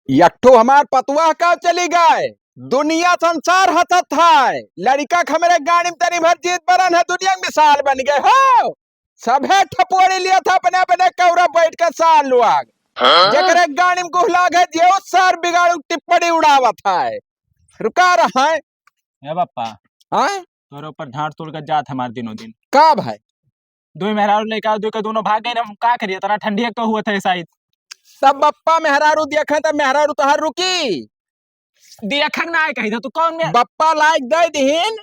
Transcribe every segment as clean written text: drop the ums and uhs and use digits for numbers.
यट्ठू हमार पतुआ का चली गए। दुनिया संसार हसत है। लड़का खमरे गाड़ी में तनी भर जीत बरन है, दुनिया में मिसाल बन गए हो। सभे ठपोड़ी लिया था अपने अपने कौरा बैठ कर साल लुआग जकरे गाड़ी में गुहला गए जो सर बिगाड़ टिप्पणी उड़ावत है। रुका रहा है बप्पा हाँ? तोरे ऊपर झाड़ तोड़ कर जात हमार दिनों दिन का भाई दो मेहरारू लेकर दो के दोनों भाग गए ना, हम का करिए तना ठंडी एक तो हुआ था शायद तब बप्पा मेहरारू देखे तब मेहरारू तोहर रुकी देखक ना आए कही था तू कौन में बप्पा लायक दे दीन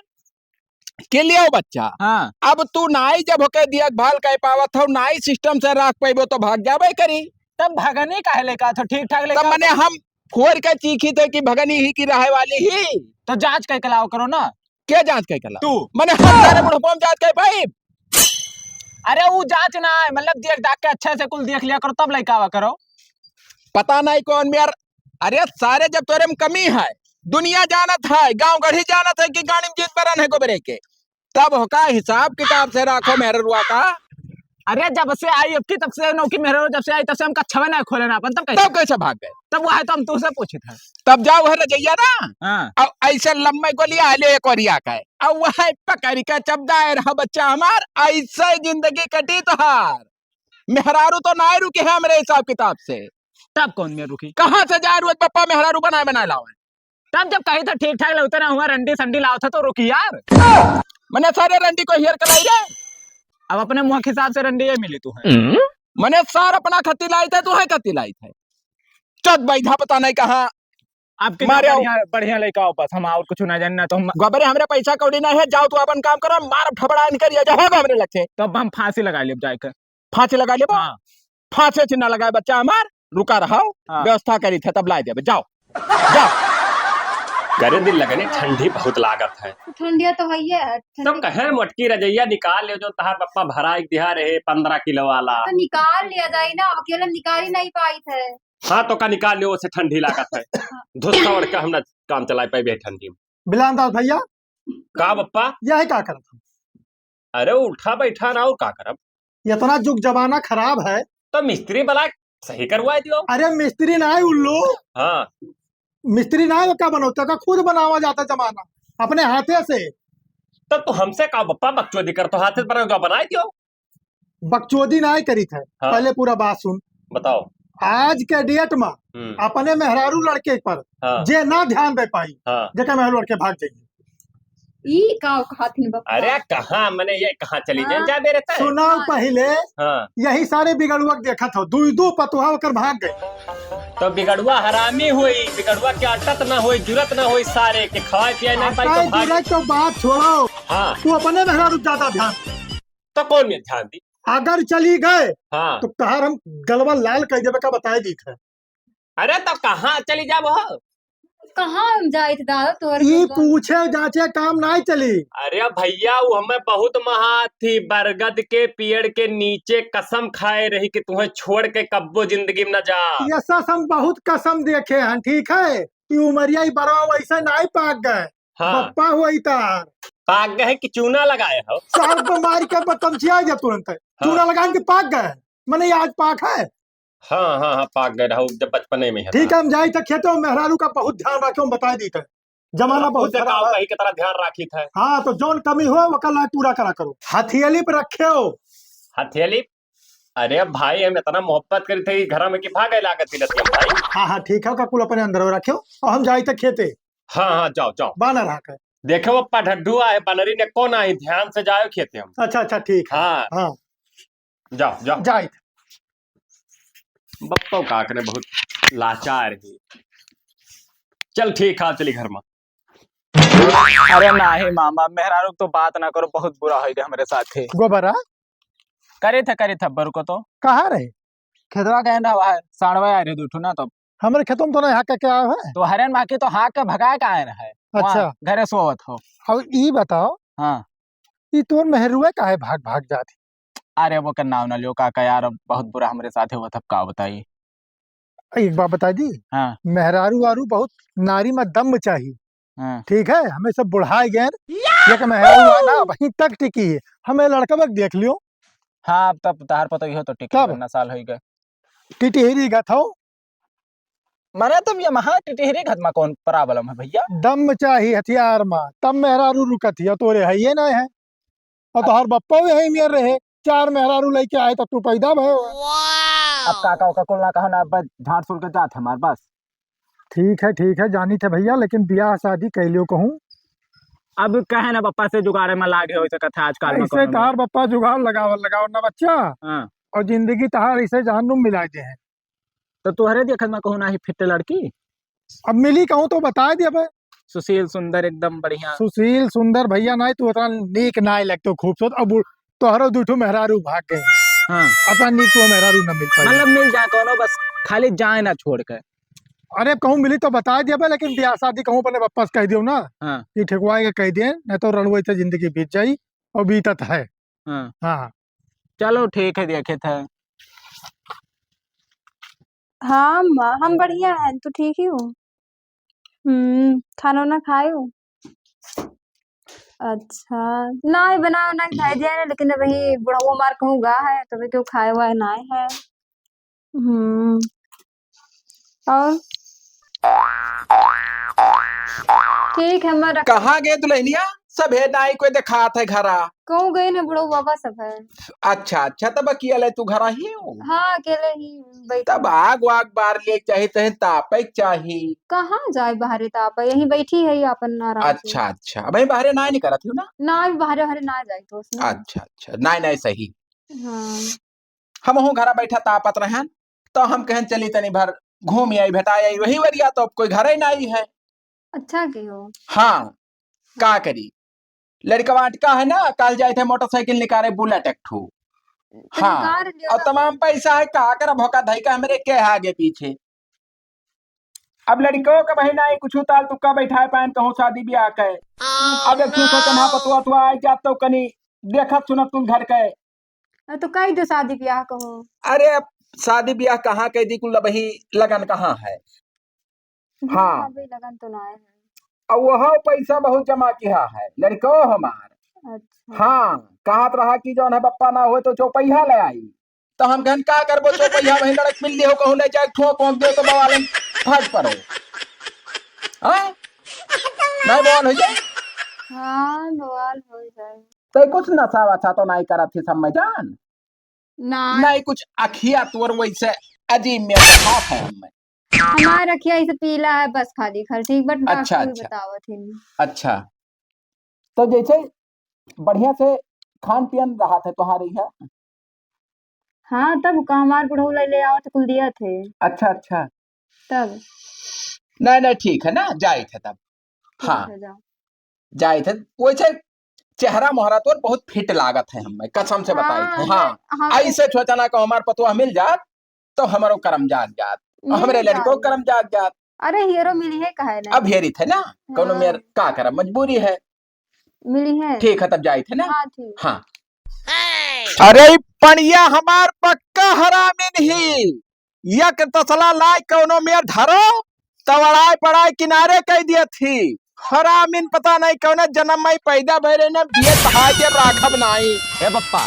के लिए बच्चा। हाँ अब तू नाई जब होके दिया भाल कह पावत हो, नाई सिस्टम से रख पेबो तो भाग जाबे करी। तब भगनी काहे लेका तो ठीक ठाक तब लेका मैंने हम खोर के चीखी थे कि भगनी ही की रहे वाली ही। तो जांच कह के लाओ करो ना। क्या जांच कह कला तू मैंने हम सारे बुढ़पो में जांच कह पाई। अरे वो जांच ना है, मतलब देख दाख के अच्छे से कुल देख लिया करो तब लड़का आवा करो। पता नहीं कौन मेर। अरे सारे जब तोरे में कमी है, दुनिया जानत है, गांव गढ़ी जानत है कि गाड़ी में जीत बरन है गोबरे के, तब होका हिसाब किताब से रखो मेहरुआ का। अरे जब से आई अब की तब से नौकी मेहरा जब से आई तब से हम कच्छवे ना खोले ना अपन तब कैसे भाग गए। तब वो है तो हम तुझसे पूछे था। तब जाओ है रजैया ना हाँ अब ऐसे लम्बे गोलियां ले एक ओरिया का अब वह पकड़ के चबदाए रहा बच्चा हमार, ऐसे जिंदगी कटी तोहार। मेहरारू तो ना रुके है हमरे हिसाब किताब से। तब कौन में रुकी कहाँ से जा रुआ पप्पा मेहरारू बनाए लाओ। तब जब कही था ठीक ठाक लगता ना हुआ रंडी संडी लाओ था तो रुकी यार। मैंने सारे रंडी को हेयर कलाई रे। अब अपने मुंह के हिसाब से रंडी ये मिली तू है। मैंने सार अपना खती लाई थे, तू है खती लाई थे। चट बैठा पता नहीं कहाँ आपके मारे आओ। बढ़िया लेके आओ बस, हम और कुछ ना जानना तो हम गोबरे हमरे पैसा कौड़ी नहीं है, जाओ तू अपन काम करो, मार ठबड़ा निकल जा है हमरे लग से। तो अब हम फांसी लगा लिए जाकर। फांसी लगा ले हाँ फांसी चिन्ह लगाए बच्चा हमार। रुका रहो हाँ। व्यवस्था करी थे तब ला दे जाओ जाओ। करे दिन लगने ठंडी बहुत लागत है। ठंडिया तो है तो कहे मोटकी रजैया निकाल ले जो तहार पप्पा भरा एक दिहा रहे 15 किलो वाला। तो निकाल लिया जाए ना, अकेले निकाल ही नहीं पाई थे। हाँ तो का निकाल लियो, उसे ठंडी लागत है। धुस्सा उड़ के हम काम चला पाए ठंडी में। बिलानदास भैया का बप्पा यह क्या करत। अरे उठा बैठा ना और का करब। इतना जुग जमाना खराब है तो मिस्त्री बला सही करवा दियो। अरे मिस्त्री ना है उल्लू, हाँ मिस्त्री ना है क्या बनोता का खुद बनावा जाता जमाना अपने हाथे से। तब तो हमसे का बप्पा बकचोदी कर तो हाथ से बना दियो। बकचोदी ना करी थे। हाँ। पहले पूरा बात सुन। बताओ। आज के डेट में अपने मेहरारू लड़के पर हाँ। जे ना ध्यान दे पाई हाँ। जेका मेहरारू लड़के भाग जाइए। ई का कहथिन बप्पा। अरे कहाँ मैंने ये कहाँ चली जाए जा मेरे ते। सुनाओ पहले हाँ। यही सारे बिगड़ुआ देखा था, दो पतुहा होकर भाग गए। तो बिगड़ुआ हरामी हुई, बिगड़ुआ के अटत ना हुई, जुरत ना हुई, सारे के खवाए पियाए नहीं पाई तो भाग। तो बात छोड़ो, हाँ। तू अपने मेहरारू ज्यादा ध्यान। तो कौन में ध्यान दी। अगर चली गए हाँ। तो तहार हम गलवा लाल कह देवे का बताए दी थे। अरे तो कहाँ चली जा वो। कहाँ हम जाए थे दादा तोर ई पूछे जांचे काम नहीं चली। अरे भैया वो हमें बहुत महा थी, बरगद के पेड़ के नीचे कसम खाए रही कि तुम्हें छोड़ के कब्बो जिंदगी में न जा। ये सब हम बहुत कसम देखे हैं, ठीक है। ई उमरिया ही बड़ा वैसे नहीं पाक गए। हाँ। पप्पा हुई तार पाक गए कि चूना लगाए हो। साल को मार के बतमचिया गया तुरंत। चूना लगा के पाक गए, मैंने आज पाक है। हाँ हाँ हाँ पाक गए रहो जब बचपने में है। ठीक है हम जाए थे खेतों में, मेहरारू का बहुत ध्यान रखे हम बता दी थे। जमाना बहुत खराब है। कहीं की तरह ध्यान राखी था। हाँ तो जौन कमी हो वो कल पूरा करा करो। हथियाली पे रखे हो हथेली। अरे भाई हम इतना मोहब्बत करी थे घर में कि भागे लागत थी भाई। हाँ हाँ ठीक है कुल अपने अंदर रखो और हम जाए थे खेते। हाँ हाँ जाओ जाओ। बानर रहा देखो पप्पा ढड्डू आए बनरी ने कौन आई, ध्यान से जाओ खेते हम। अच्छा अच्छा ठीक है। हाँ हाँ जाओ जाओ। जाए बप्पा काकने बहुत लाचार ही। चल ठीक है चली घर में। अरे नहीं मामा मेहरारू तो बात ना करो, बहुत बुरा हो गया हमारे साथ ही। गोबरा करे थे बर को तो कहाँ रहे। खेतवा गए ना वहाँ साढ़वा आ रहे दूठू ना तो हमारे खेतों में तो नहीं हाक के आया है। तो हरेन बाकी तो हाँ के भगाए का आए है। अच्छा घरे सोवत हो। अब ई बताओ हाँ ई तोर मेहरुआ का है भाग भाग जाती। अरे वो करना ना लियो काका यार, बहुत बुरा हमारे साथ हुआ था, का बताइए। एक बात बता दी। हाँ मेहरारू वारू बहुत नारी में दम चाहिए, हाँ ठीक है। हमें सब बुढ़ाए गए एक मेहरारू ना वहीं तक टिकी है। हमें लड़का बक देख लियो। हाँ तब तार पता ही हो तो ठीक है, कब? ना साल हो गए टिटी ही गया था मने तुम ये महा टिटहरी घर में कौन प्रॉब्लम है भैया? दम चाहिए हथियार में तब मेहरारू रुकत हिया तोरे है ये ना है और तोहर बप्पा भी है मेर रहे 4 मेहरारू लेके आए तब तू पैदा भय अब काका उका कुल ना कहो ना, बस झाड़ सुल के जात हमार बस। ठीक है जानी थे भैया लेकिन ब्याह शादी कैलियो कहूँ अब कहे ना पप्पा से जुगाड़े में लागे हो कथा आजकल में ऐसे तहार बप्पा जुगाड़ लगाओ ना बच्चा हाँ। और जिंदगी तहार ऐसे जहन्नुम मिला दे है तो तुहरे देखत में कहूँ ना ही फिट लड़की अब मिली कहूँ तो बता दे भाई सुशील सुंदर एकदम बढ़िया। सुशील सुंदर भैया ना तू उतना नीक ना लगतो खूबसूरत अब तोहरो दूठो मेहरारू भाग गए हाँ असा नीक तो मेहरारू न मिल पाई मतलब मिल जाए कोनो, बस खाली जाए ना छोड़ के। अरे कहूँ मिली तो बता दिया भाई लेकिन ब्याह शादी कहूँ अपने बप्पा से कह दियो ना हाँ कि ठेकवाएगा कह दिए नहीं तो रणवई से जिंदगी बीत जाई और बीतत है। हाँ हाँ चलो ठीक है, देखे थे। हाँ माँ हम बढ़िया हैं, तू ठीक ही हो? खाना वाना खाए हो? अच्छा ना बना ना खाए दिया ना, लेकिन वही बुढ़ाओ मार कहूँगा है तो वे क्यों खाए हुआ है ना है। और ठीक है मैं रख कहाँ गए दुल्हनिया? सब है नाई कोई दिखात है घरा। कहूँ गई ना बुढ़ो बाबा सब है। अच्छा तब अकेले तू घरा ही हो? हाँ अकेले ही बैठे। तब आग वाग बार ले चाहिए तहे तापे चाहिए। कहाँ जाए बाहर ताप यहीं बैठी है अपन आराम से। अच्छा भाई बाहर ना नहीं करत हूँ ना? ना बाहर बाहर ना जाए तो उसमें। अच्छा नहीं सही। हाँ हम हूँ घरा बैठा तापत रहन तो हम कहन चली तनी भर घूम आई भेटा आई वही वरिया तो अब कोई घर ही नहीं है। अच्छा क्यों? हाँ का करी लड़का वाटका है ना, कल जाए थे मोटरसाइकिल निकाले बुलेट एक ठू। हाँ निकाल लियो और ना। तमाम पैसा है का कर भोका धई का हमरे के है आगे पीछे। अब लड़कों का बहन आई कुछ ताल तुक्का बैठाए पान कहूँ शादी ब्याह के। अब एक ठू सोचना पतुआ तो आई जात तो कनी देखत सुनत तुम घर के। तो कही दो शादी ब्याह कहो। अरे अब शादी ब्याह कहाँ कह दी कुल बही लगन कहाँ है। हाँ अभी लगन तो ना है। और वह पैसा बहुत जमा किया है लड़को हमार। अच्छा हाँ कहत रहा कि जौन है बप्पा ना हो तो चौपैया ले आई तो हम कहन का करबो चौपैया वही लड़क मिल लियो कहूँ ले जाए ठो पहुंच दो तो बवाले फट पड़ो। हाँ नहीं बवाल हो जाए। हाँ बवाल हो जाए। तो कुछ नशा वशा तो नहीं करत थी सब में जान ना नहीं कुछ अखिया तोर वैसे अजीब में है हमें। हमारा रखिया इसे पीला है बस खाली खर ठीक बट अच्छा, डॉक्टर अच्छा। बतावत थी। अच्छा तो जैसे बढ़िया से खान पियन रहा थे तुम्हारी है। हाँ तब का हमार बुढ़ऊ ले आवत कुल दिया थे अच्छा तब। नहीं ठीक है ना जाए थे तब। ठीक हाँ है जाओ। जाए थे वैसे चेहरा मोहरा तो बहुत फिट लागत है हमें कसम से बताई थे। हाँ ऐसे सोचना को हमार पतुआ मिल जात तो हमारो कर्म जाग जात और हमरे लड़को कर्म जाग जात। अरे हीरो मिली है कहे ना। अब हेरी थे ना कौनो मेर का करम मजबूरी है। मिली है ठीक है तब जाए थे ना। हाँ ठीक। हाँ अरे पनिया हमार पक्का हरामिन ही यक तसला लाय कौनो मेर धरो तवड़ाई पड़ाई किनारे कह दिया थी। हरामिन पता नहीं कौन जन्म में पैदा भरे ने बिये तहाजे राघव नहीं। ए पप्पा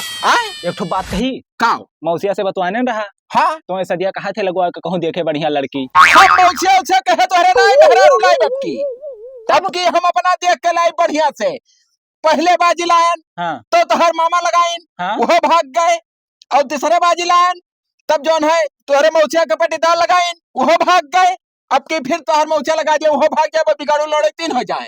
एक ठो बात कही काओ मौसिया से बतवाने रहा। हाँ तो ऐसा दिया कहा थे लगवा के कहूँ देखे बढ़िया लड़की। हम मौसे उसे कहे तो अरे नहीं मेहरा रुलाई बक्की तब की हम अपना देख के लाई बढ़िया से पहले बाजी लायन हाँ तो तोहर मामा लगाइन हाँ वो भाग गए और तीसरे बाजी लायन तब जौन है तोहरे मौसिया के पटीदार लगाइन वो भाग गए। अब के फिर तोहर मौसिया लगा दिया वो भाग जाए बिगाड़ू लड़े 3 हो जाए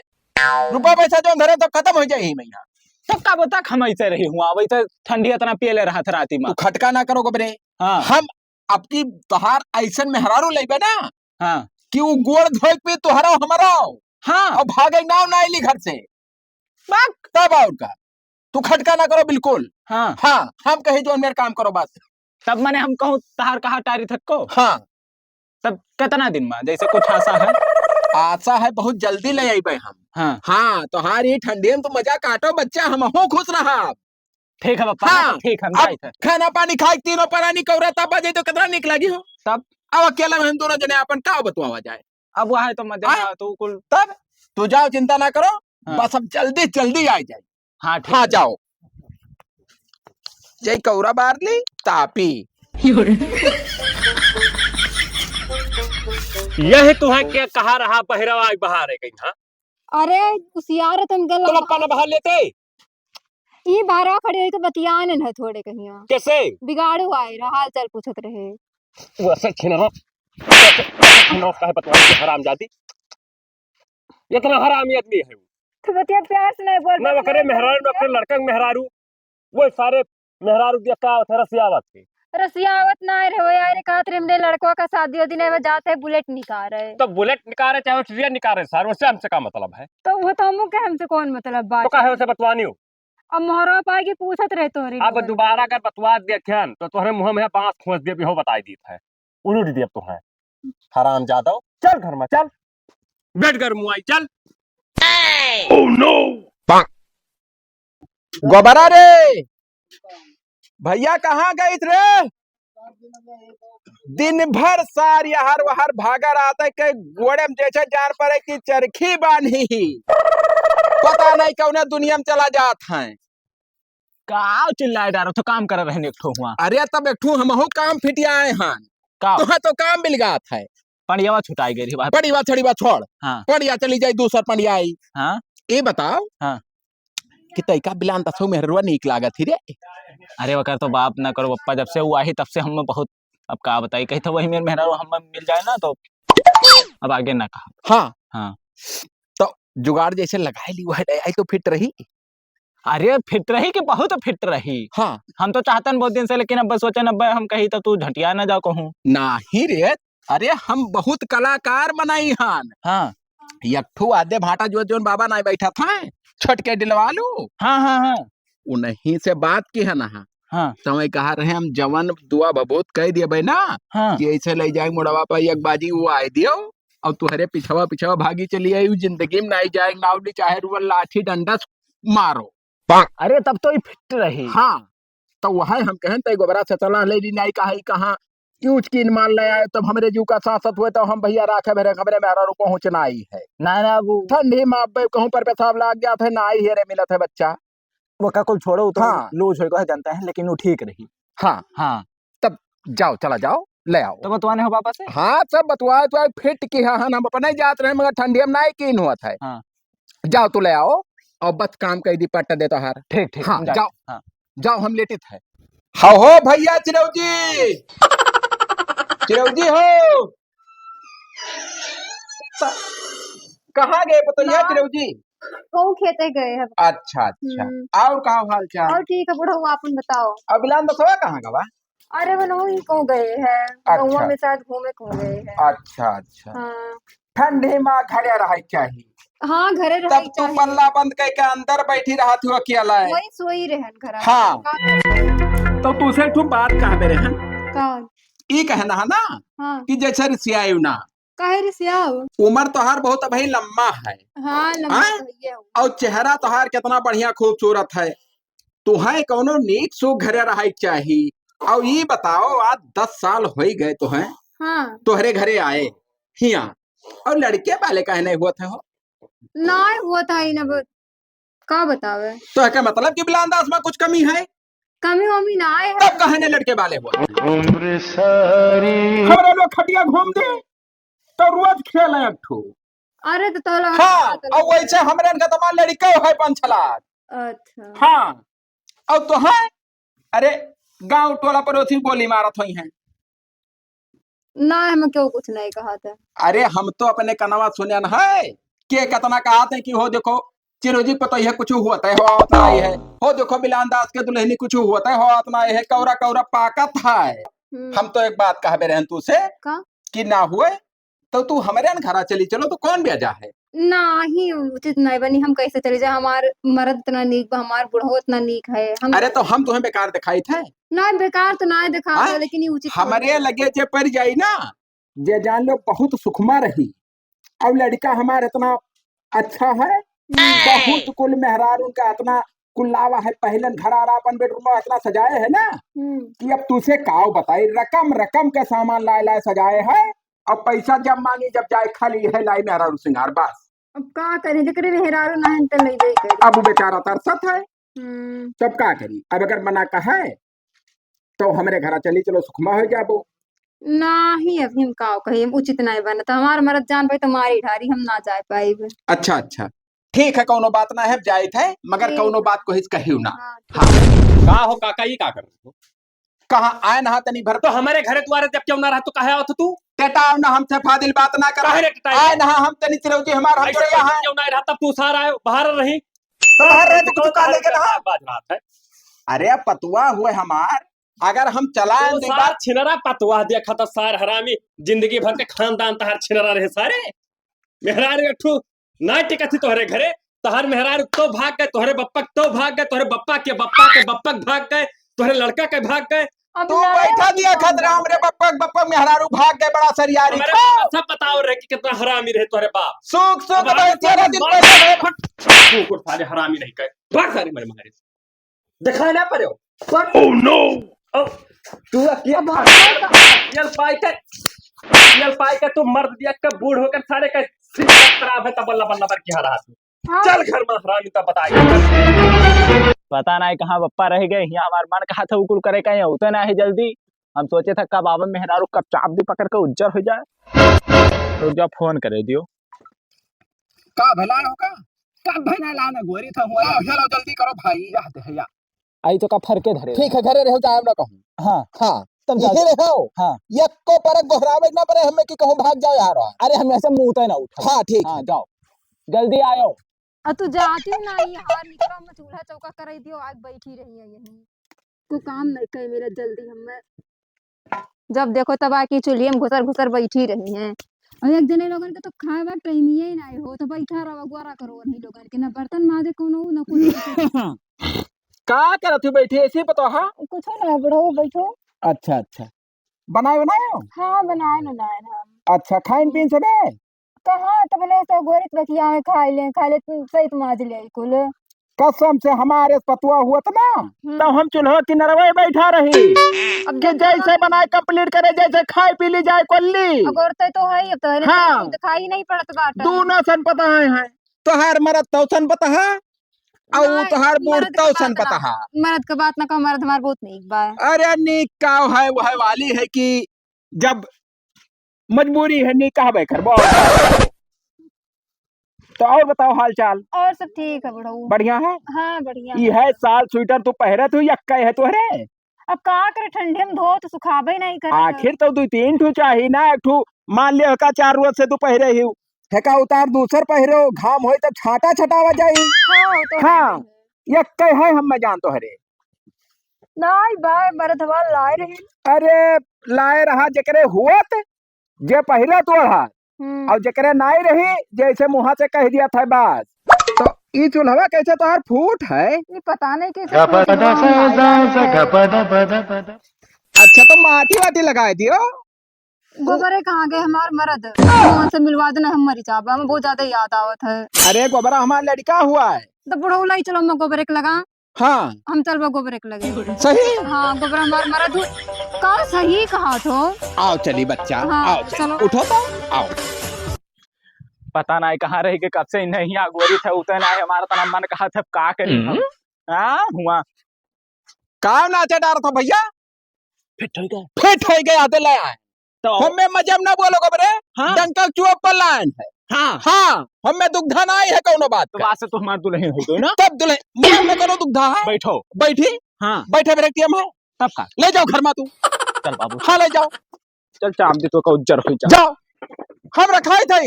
रुपया पैसा जो धरे तो खत्म हो जाए ही मैया। तो कब तक हम ऐसे रही हुआ वही तो ठंडी इतना पिए ले रहा था राती में। तू खटका ना करो गबरे। हाँ हम आपकी तोहार ऐसन मेहरारू लेबे ना हाँ कि वो गोड़ धोई पे तोहरा हमारा हाँ और भागे नाव ना आइली घर से तब और का तू खटका ना करो बिल्कुल। हाँ हाँ हम कहे जो मेरा काम करो बस। तब मैंने हम कहूँ तहार कहा टारी थक को। हाँ तब कितना दिन में जैसे कुछ आशा है। आशा है बहुत जल्दी ले आईबे हम। हाँ हाँ तोहार ये ठंडी में तो मजा काटो बच्चा हम हो खुश रहा। ठीक है पप्पा हाँ, ठीक हम अब जाए थे। खाना पानी खाए तीनों परानी कौरा तब बजे तो कितना निक लगी हो। तब अब अकेला में हम दोनों जने अपन का बतवा जाए। अब वह है तो मजा हाँ? तो कुल तब तू जाओ चिंता ना करो। हाँ। बस अब जल्दी आ जाए। हाँ ठीक हाँ है। जाओ जय कौरा बार ली तापी यही तुम्हें क्या कहा रहा बहरवा बहा रहे कहीं हाँ अरे उसियार तुम गल तुम अपना बहा लेते ई बारह खड़े रही तो बतियान है थोड़े कहीं कैसे बिगाड़ू आए रहा हाल चाल पूछत रहे। वैसे छिनरो छिनरो का है बतवाई के हराम जाती इतना हरामी आदमी है वो। तो बतिया प्यार से नहीं बोल ना वो करे मेहरारू अपने लड़का के मेहरारू वो सारे मेहरारू दिया का थे रसियावत के रसियावत ना रहे यार का तेरे लड़कों का शादी वादी नहीं जाते बुलेट निकाल रहे तो बुलेट निकाले चाहे ट्रिया निकाले सर उससे हमसे क्या मतलब है तो वो तो हमको क्या हमसे कौन मतलब तो बात का है उसे बतवानी हो अब मोहरा पाएगी पूछत रहे तोहरी अब दोबारा अगर बतवा देखें तो तुम्हारे मुंह में बांस खोस दिए भी हो बताई दी है उलूट दिए तुम्हें हराम जादव चल घर में चल बैठ कर मुआई चल ओह नो गोबरा रे भैया कहाँ गई रे दिन भर सार हर वहर भागा रहा के गोड़े में जैसे जान पड़े कि चरखी बांधी पता नहीं कौन दुनिया में चला जात है का चिल्लाए डारो तो काम कर रहे एक हुआ अरे तब एक हम काम फिटिया आए हैं का तो काम मिल गया था पंडियावा छुटाई गई बात बड़ी बात छड़ी बात छोड़ हाँ पढ़िया चली जाए दूसर पंडिया आई हाँ ये बताओ हाँ कि तैका बिलान दसो मेहरुआ नीक लागत ही रे अरे वकर तो बाप ना करो पप्पा जब से वो आई तब से हम बहुत अब का बताई कही तो वही मेरे मेहरा हम मिल जाए ना तो अब आगे ना कहा हाँ हाँ तो जुगाड़ जैसे लगाए ली वह आई तो फिट रही अरे फिट रही कि बहुत फिट रही हाँ हम तो चाहते बहुत दिन से लेकिन अब सोचे न हम कही तो तू झटिया ना जाओ कहूँ नहीं रे अरे हम बहुत कलाकार बनाई हन हाँ यठू आधे भाटा जो जोन बाबा ना बैठा था छट के दिलवा लू हाँ हाँ हाँ उन्हीं से बात की है ना हाँ तो मैं कहा रहे हम जवन दुआ बबूत कह दिए भाई ना हाँ कि ऐसे ले जाए मुड़वा पर एक बाजी वो आए दियो और तुहरे पिछवा पिछवा भागी चली आई जिंदगी में नहीं जाए नावली चाहे रुअल लाठी डंडा मारो अरे तब तो ही फिट रही हाँ तो वह हम कहें तो गोबरा से चला ले ली नहीं कहा कहाँ क्यों की मान ले आए तब हमरे जीव का सांसत हुए तो हम भैया राखे भरे खबरे मेहरा रू पहुंचना आई है ना वो ठंडी माँ कहूँ पर पेशाब लाग गया था ना ही हेरे मिला था बच्चा वो का कुल छोड़ो तो हाँ। लूज हो जानता है लेकिन वो ठीक रही हाँ हाँ तब जाओ चला जाओ ले आओ तो बतवाने हो पापा से हाँ सब बतवा तो फिट की हाँ हम अपना ही जात रहे मगर ठंडी में नहीं कीन हुआ था हाँ। जाओ तो ले आओ और बस काम कर दी पट्टा देता हार ठीक ठीक हाँ हम जाओ हाँ। जाओ हम लेटित है हाँ हो भैया चिरौजी चिरौजी हो कहाँ गए बताइए चिरौजी कहूँ खेते गए हैं। अच्छा अच्छा और कहा हाल चाल और ठीक है बुढ़ा हुआ अपन बताओ। अबिलान दसवा कहाँ गवा अरे वो ही को गए हैं गौवा में शायद घूमे को गए हैं। अच्छा अच्छा हाँ ठंडी माँ घरे रह चाहिए हाँ घरे तब रही तू पल्ला बंद करके अंदर बैठी रहा तू अकेला है वही सोई रहन घर हाँ तो तुझसे तू बात कहा मेरे हैं का ये कहना है ना हाँ कि जैसे रिसियायु ना काहे रिसियाओ उम्र तोहार बहुत भाई लम्बा है हाँ लम्बा हाँ? भैया हूँ। और चेहरा तोहार कितना बढ़िया खूबसूरत है तुहे कोनो नीक सो घरे रह चाहिए और ये बताओ आज 10 साल हो ही गए तो हैं हाँ तोहरे घरे आए हिया और लड़के वाले कहे नहीं हुआ थे हो ना हुआ था ही ना का बतावे तो क्या मतलब कि बिलांदास में कुछ कमी है कमी वमी ना आए है तब कहने लड़के वाले हुआ हमारे लोग खटिया घूम दे तो रोज खेल है अठू अरे तो तोला हाँ और वैसे हमरे का तमाम लड़का है पंचलात अच्छा हाँ और तो है अरे गांव टोला पड़ोसी बोली मारत हुई हैं ना हम क्यों कुछ नहीं कहा था। अरे हम तो अपने कनवा सुने न है के कितना कहा थे कि हो देखो चिरोजी को तो यह कुछ हुआ था हो उतना ही है हो देखो बिलानदास के दुल्हनी कुछ हुआ था हो उतना ही है कौरा कौरा पाकत है हम तो एक बात कह रहे हैं तू से कि ना हुए तो तू हमारे घर चली चलो तो कौन बेजा है ना ही उचित नहीं बनी हम कैसे चले जाए हमार मर्द इतना नीक हमार बुढ़ो इतना नीक है हम अरे तो हम तुम्हें बेकार दिखाई थे ना बेकार तो ना दिखा लेकिन ये उचित हमारे लगे जे पर जाई ना जे जान लो बहुत सुखमा रही और लड़का हमारा इतना अच्छा है बहुत कुल मेहरार उनका इतना कुल्लावा है पहले घर आ रहा अपन बेडरूम में इतना सजाए है ना कि अब तुझसे काव बताई रकम रकम के सामान लाए लाए सजाए है और पैसा जब मांगी जब जाए खाली है लाई मेहरारू सिंगार बस अब का करे जकरे मेहरारू ना है तो नहीं दे करे अब वो बेचारा तरसत है तब का करी अब अगर मना का है तो हमारे घर चली चलो सुखमा हो जाबो नहीं अभी हम का कही उचित नहीं बना तो हमार मरद जान पाई तो मारी ढारी हम ना जा पाई। अच्छा अच्छा ठीक है कौनो बात ना है जाए थे मगर ठीक कौनो है। बात को हिच कही ना। हाँ, हाँ का हो काका ये का कर रहे हो? कहाँ आए ना तनी भर तो हमारे घरे द्वारे जब क्यों ना रहा तो कहे आवत तू? टेटाओ ना हमसे फादिल बात ना करा काहे रे टेटाई? आए ना हम तनी चिरौजी हमार हम ऐसे जोड़े यहाँ क्यों ना रहा तब तू सारा आयो बाहर रही तो बाहर रहे तो कुछ काले के ना। बाज रहा है अरे पतुआ हुए हमार अगर हम चलाएं तो तो सार बात छिनरा पतवा देखा तो सार हरामी जिंदगी भर के खानदान तहार छिनरा रहे सारे मेहरार अठू ना टिकत तोहरे घरे तहार मेहरार तो भाग गए तोहरे बप्पा तो भाग गए तोहरे बप्पा के बप्पक भाग गए तोहरे लड़का के भाग गए अब तू लड़े बैठा वाली दिया कौन खतरा बात हमरे है? बप्पक बप्पक मेहरारू भाग गए बड़ा सरियारी हमारे को। सब बताओ रहे कि कितना हरामी रहे तोहरे बाप सुख सुख अब भाई आगे तेरा तो दिन बात पहले रहे तू को सारे हरामी नहीं कहे भाग सारे मेरे मारे दिखाए ना पड़े ओह नो तू अकेल पाई के तू मर्द दिया के बूढ़ होकर सारे के खराब है तब बल्ला बल्ला पर की हरा तू हाँ, चल घर में हरामी तब बताई पता नहीं कहाँ बप्पा रह गए यहाँ हमार मन कहा था उकुल करे कहीं होते ना है जल्दी। हम सोचे था कब आवन मेहरारू कब चाप दी पकड़ के उज्जर हो जाए तो जब फोन करे दियो। का भला होगा कब भला लाना गोरी था हुआ हेलो जल्दी करो भाई याद है या आई तो का फरके धरे ठीक है घरे रहो जाए ना कहूं। हाँ हाँ तब यही रहो हाँ एक को परक बहरावे ना पड़े हमें कि कहूं भाग जाओ यार। अरे हम ऐसे मुंह तो ना उठा। हाँ ठीक हाँ जाओ जल्दी आयो। और तू जाती ना ये हार निकला मैं चूल्हा चौका कराई दियो आज बैठी रही है यहीं को काम नहीं करे मेरा जल्दी हमें जब देखो तब आके चूल्हे में घुसर घुसर बैठी रही हैं और एक जने लोगन के तो खाए बा टाइम ही नहीं हो तो बैठा रहो गुआरा करो नहीं लोगन के ना बर्तन माजे कोनो ना कुछ का करत हो बैठी ऐसे पता हाँ कुछ ना बड़ो बैठो। अच्छा अच्छा बनाए बनाए हाँ बनाए ना बनाए ना अच्छा खाइन पीन सबे कहाँ तो बोले तो गोरित बकिया में खा ले सही तो माज ले कुल कसम से हमारे पतुआ हुआ था ना तो हम चूल्हा किनारे बैठा रही अब कि जैसे बनाए कंप्लीट करे जैसे खाए पी ली जाए कोल्ली अगोरते तो है अब तो हाँ। दिखाई नहीं पड़त बाटा दोनों सन पता है तोहार मरद तो सन पता है और नहीं, तोहार बूढ़ मर्द तो का सन बात पता ना है। मर्द का बात ना कहो मर्द हमार बहुत नहीं बा अरे निकाह है वह वाली है कि जब मजबूरी है निकाह बे कर तो और बताओ हाल चाल और सब ठीक है बड़ो बढ़िया है। हाँ बढ़िया ये है साल स्वेटर तू पहरे तू यक्का है तुहरे अब का करे ठंडे में धो तो सुखाबे नहीं करे आखिर तो दो तीन ठू चाहिए ना एक ठू मान लियो का चार रोज से तू पहरे ही ठेका उतार दूसर पहरो घाम होई तब छाटा छटावा जाई। हाँ वो तो हाँ यक्का है हम मैं जान तो हरे नहीं बाय मर्द हवा लाए रही अरे लाए रहा जकरे हुआत जे पहले तो रहा और जकरे नाई रही जैसे मुहा से कह दिया था बस तो ये चूल्हा कैसे तो यार फूट है ये पता नहीं कैसे अच्छा तो माटी वाटी लगाए दियो गोबरे कहाँ गए हमार मर्द वहाँ से मिलवा देना हम मरी जाबा हमें बहुत ज्यादा याद आवत है अरे गोबरा हमारा लड़का हुआ है तो बुढ़ऊ लाई चलो मैं गोबरे के लगा हाँ हम चल गोबरे के लगे सही हाँ गोबरा हमार मर्द का सही कहा तो आओ चली बच्चा हाँ, आओ चलो। उठो तो आओ पता नहीं कहाँ रह के कब से नहीं आ गोरी थे उतने नहीं हमारा तना मन कहा था का करी हम हाँ हुआ काम नाचे डार था भैया फिट हो गया फिट हो गया आते ले आए तो हमें मजब ना बोलो गोबरे हाँ डंका चुप पर लाइन है हाँ हाँ हमें दुग्धा ना है कौनो बात तो का बात से तो हमारे दुल्हन हो गई ना तब दुल्हन मुझे में करो दुग्धा है बैठो बैठी हाँ बैठे बैठे हम है तब का ले जाओ घर में तू चल बाबू हाँ ले जाओ चल चाम दी तो का उज्जर हो जा जाओ हम रखाई थे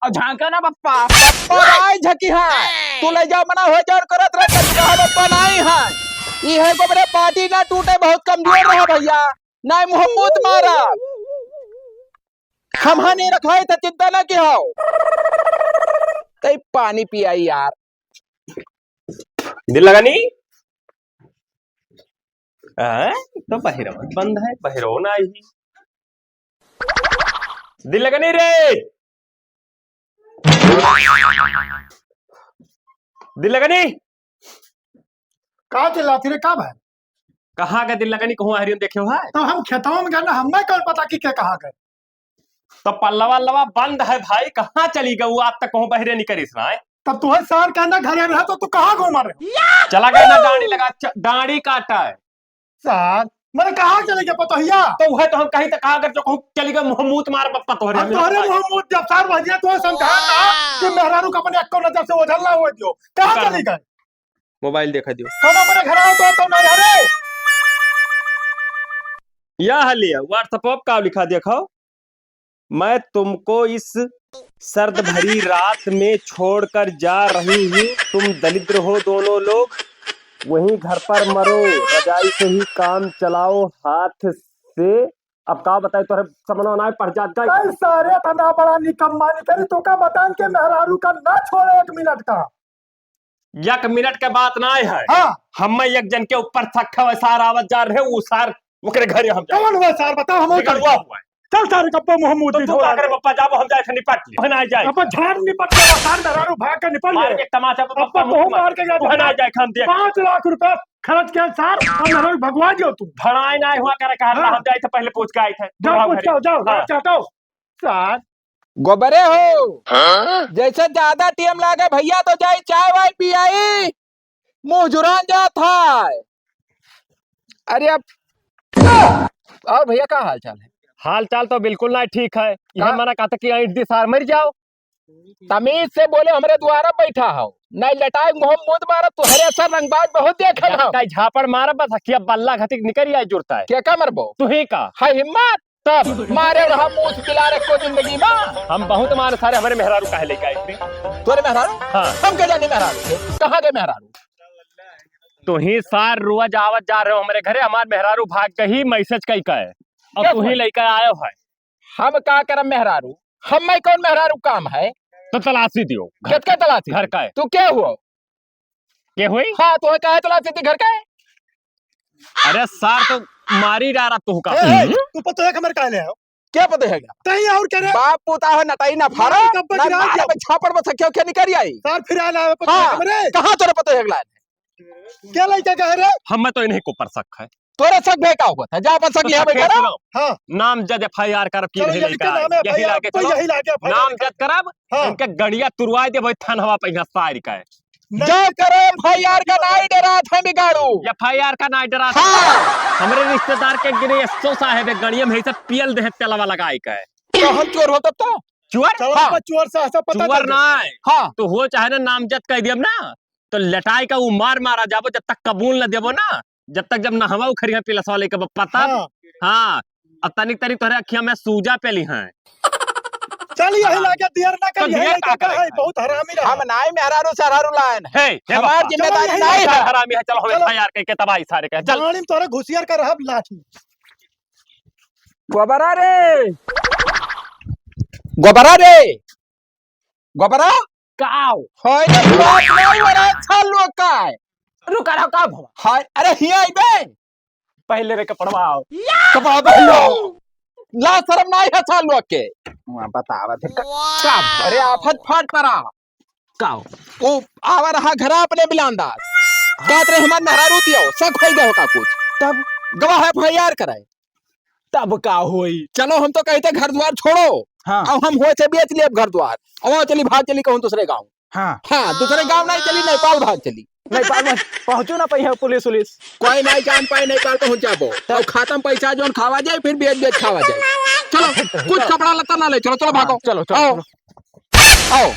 और झांका ना पप्पा और आई झकी है तू ले जाओ मना हो जाओ करत रह कर कहा बप्पा नहीं है ये है गोबरे पार्टी ना टूटे बहुत कमजोर रहा भैया ना मोहम्मद मारा हम हाँ नहीं रखाई था चिंता ना की हो कई पानी पिया यार दिल लगा नहीं तो बहिरो बंद है बहिरो ना आई दिल लगा नहीं रे दिल लगा नहीं का चिल्लाती रे का भाई कहाँ का दिल लगा नहीं कहूँ हरियन देखे हुआ है तो हम खेतों में गए ना हमें कौन पता कि क्या कहा गए तो पल्लवा लवा बंद है भाई कहाँ चली गई आज तक कहूँ बहरे नहीं करी सुनाए तब तुम्हें सार कहना घरे रहा तो तू कहाँ घूमा रहे चला गया ना डांडी लगा डांडी काटा है सार मैंने कहा चले गए पतोहिया तो वह तो हम कहीं तक अगर जो कहूं चली गए मुंह मार बप्पा तोहरे हम तोहरे मोहम्मद जफार भजिया तो समझाया था कि मेहरारू का अपने अक्को नजर से ओझल ना हो दियो कहां चले गए मोबाइल देखा दियो तुम अपने घर आओ तो नहीं हरे या हलिया व्हाट्सएप पर क्या लिखा देखो मैं तुमको इस सर्द भरी रात में छोड़कर जा रही हूँ तुम दरिद्र हो दोनों लोग वहीं घर पर मरो रजाई से ही काम चलाओ हाथ से अब का बताए तो समझो ना पड़ जात गई कई सारे तना बड़ा निकम्मा निकली तो का बतान के मेहरारू का ना छोड़े 1 मिनट का 1 मिनट के बात ना है हाँ हम एक जन के ऊपर सखा सार आवत जा रहे वो सार ओकरे घरे हम जा कौन हुआ सर बताओ हम निकलवा हुआ है चल सारे कप्पा मोहम्मद तो तू का करे पप्पा जाबो हम जाए थे निपट ले बहना जाए अपन झाड़ निपट के सार मेहरारू भाग के निपट मार गए के तमाचा पप्पा पप्पा मुंह मार के जाते बहना जाए हम देख 5 लाख रुपए खर्च किया सार और मेहरारू भगवा दियो तू भड़ाई ना हुआ करे कहा हाँ। हम जाए थे पहले पूछ के आए थे जाओ पूछ के जाओ हाँ। चाहता हूं सार गोबरे हो जैसे ज्यादा टीम लागे भैया तो जाई चाय वाय पी आई मुंह जुरान जात है अरे अब और भैया का हाल चाल है हाल चाल तो बिल्कुल ना ठीक है यह मना कहता कि ईंट दी सार मर जाओ तमीज से बोले हमारे द्वारा बैठा हो नहीं लटाई मोहम्मद मारा तो हरे असर रंगबाज बहुत देखल हो कई झापड़ मारा बस हकिया बल्ला घटिक निकल आई जुड़ता है क्या का मरबो तू ही का है हिम्मत तब मारे रहा मुंह पिला रखो जिंदगी में हम बहुत मार सारे हमारे मेहरारू काहे लेके आए थे तोरे मेहरारू हाँ हम के जानी मेहरारू कहाँ गए मेहरारू तो ही सार रोज आवत जा रहे हो हमारे घरे हमारे मेहरारू भाग के ही मैसेज कई का है और तू ही लेकर आयो है हम का करम मेहरारू हम में कौन मेहरारू काम है तो तलाशी दियो कितके तलाशी घर का है तू क्या हुआ ये हुई हाँ तो का है तलाशी थी घर का है अरे सार तो मारी डारा तू का तू पता है कमर का ले आओ क्या पता है तई और करे बाप पुता है नटाई ना फारा मारा कब ना बकरा मारा में छापड़ में सख्यो क्या निकल आई सार फिर आला पता हाँ। है कमरे कहाँ तोरे पता है गला क्या लइका कह रे हम तो इन्हीं को पर सक है तोरे सक भे का हुआ था जा अपन सक लिया बेटा हां नाम जज FIR करब की चलो नहीं ये लेकर लिखा नाम है यही भाई लाके तो चलो यही लाके नाम जज करब हाँ। इनके गड़िया तुरवा दे भाई थन हवा पहिया सार का है जो करे भैयार का नाई डरा था बिगाड़ू FIR का ना डरा हाँ। हमरे रिश्तेदार के गिरे 100 साहब है गड़िया में सब पियल दे तेलवा लगाई का है तो हम चोर हो तब तो चुअर चलो हाँ। चोर से ऐसा पता चुअर ना है हाँ तो हो चाहे ना नामजद कह दियम ना तो लटाई का वो मार मारा जाबो जब तक कबूल न देबो ना जब तक जब नहवा उखरी है पिलस वाले के पता हां हाँ अब तनिक तनिक तोहरे अखिया में सूजा पेली हैं चल यही लाके देर ना तो कर यही देर का लइका करे है है? बहुत हरामी रहा हम नाई मेहरारू सरारू लाइन हे हमार जिम्मेदारी चलो नहीं है हरामी है चलो चलो। हमें FIR कह के तबाही सारे के चल जानी तोरा घुसियार कर रहब लाठी गोबरा रे गोबरा रे गोबरा काओ होय ना बात नहीं वरा छल लोग का है रुका रहो का भवा हाय अरे हिया आइबे पहले रे कपड़वाओ कपड़ा दो ला शर्म नहीं है छल लोग के वहां बतावा थे का अरे आफत फाट परा काओ ओ आवा रहा घर अपने बिलांदाज बात रे हमार मेहरारू दियो सब खोई गए का कुछ तब गवाह FIR कराए तब का होई चलो हम तो कहते घर द्वार छोड़ो हाँ अब हम हो से बेच लिए घर द्वार और चली भाग चली कहूँ दूसरे गांव हाँ हाँ दूसरे गांव नहीं चली नेपाल भाग चली नेपाल में पहुंचू ना पहिया पुलिस उलिस कोई नहीं जान पाए नेपाल पहुंच जाबो और खत्म पैसा जोन खावा जाए फिर बेच बेच खावा जाए चलो कुछ कपड़ा लत्ता ना ले चलो चलो भागो चलो आओ आओ